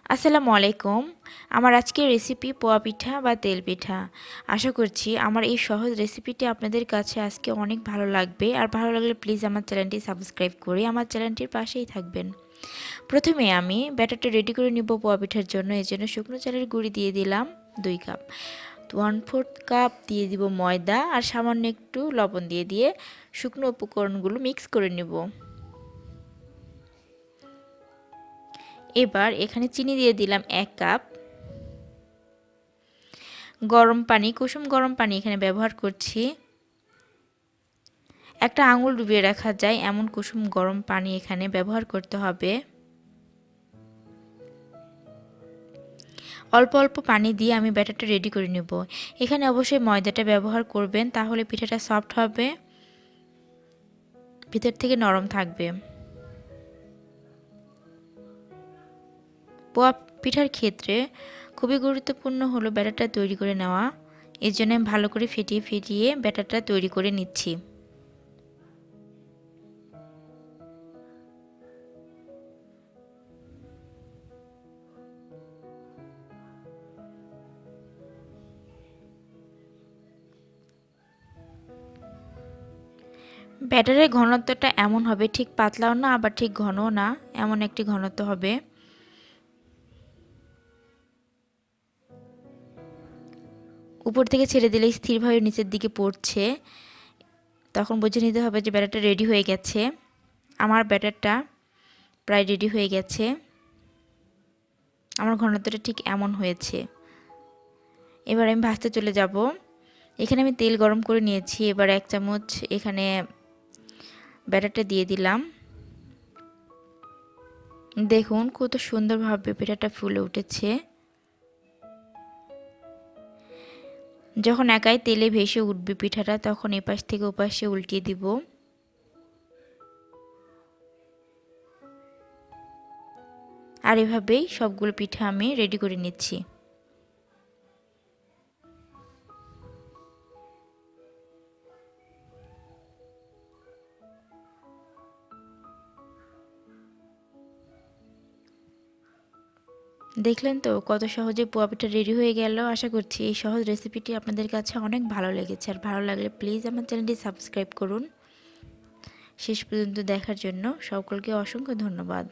আসসালামু আলাইকুম। আমার আজকের রেসিপি পোয়া পিঠা বা তেল পিঠা। আশা করছি আমার এই সহজ রেসিপিটি আপনাদের কাছে আজকে অনেক ভালো লাগবে। আর ভালো লাগলে প্লিজ আমার চ্যানেলটি সাবস্ক্রাইব করে আমার চ্যানেলটির পাশেই থাকবেন। প্রথমে আমি ব্যাটারটা রেডি করে নিব পোয়া পিঠার জন্য। এর জন্য শুকনো চালের গুঁড়ি দিয়ে দিলাম 2 কাপ। 1/4 কাপ দিয়ে দিব ময়দা আর সামান্য একটু লবণ দিয়ে শুকনো উপকরণগুলো মিক্স করে নেব। এবার এখানে চিনি দিয়ে দিলাম 1 কাপ। গরম পানি, কুসুম গরম পানি এখানে ব্যবহার করছি। একটা আঙুল ডুবিয়ে রাখা যায় এমন কুসুম গরম পানি এখানে ব্যবহার করতে হবে। অল্প অল্প পানি দিয়ে আমি ব্যাটারটা রেডি করে নেব। এখানে অবশ্যই ময়দাটা ব্যবহার করবেন, তাহলে পিঠাটা সফট হবে, ভিতর থেকে নরম থাকবে। পোয়া পিঠার ক্ষেত্রে খুবই গুরুত্বপূর্ণ হলো ব্যাটারটা তৈরি করে নেওয়া। এর জন্য আমি ভালো করে ফেটিয়ে ব্যাটারটা তৈরি করে নিচ্ছি। ব্যাটারের ঘনত্বটা এমন হবে, ঠিক পাতলাও না আবার ঠিক ঘনও না, এমন একটি ঘনত্ব হবে। উপর থেকে ছেড়ে দিলে স্থিরভাবে নিচের দিকে পড়ছে, তখন বুঝে নিতে হবে যে ব্যাটারটা রেডি হয়ে গেছে। আমার ব্যাটারটা প্রায় রেডি হয়ে গেছে। আমার ঘনত্বটা ঠিক এমন হয়েছে। এবার আমি ভাজতে চলে যাব। এখানে আমি তেল গরম করে নিয়েছি। এবার 1 চামচ এখানে ব্যাটারটা দিয়ে দিলাম। দেখুন কত সুন্দরভাবে পিঠাটা ফুলে উঠেছে। যখন একাই তেলে ভেসে উঠবে পিঠাটা, তখন এপাশ থেকে ওপাশে উল্টিয়ে দিব। আর এভাবেই সবগুলো পিঠা আমি রেডি করে নিচ্ছি। দেখলেন তো কত সহজে পোয়া পিঠা রেডি হয়ে গেল। আশা করছি এই সহজ রেসিপিটি আপনাদের কাছে অনেক ভালো লেগেছে। আর ভালো লাগলে প্লিজ আমার চ্যানেলটি সাবস্ক্রাইব করুন। শেষ পর্যন্ত দেখার জন্য সকলকে অসংখ্য ধন্যবাদ।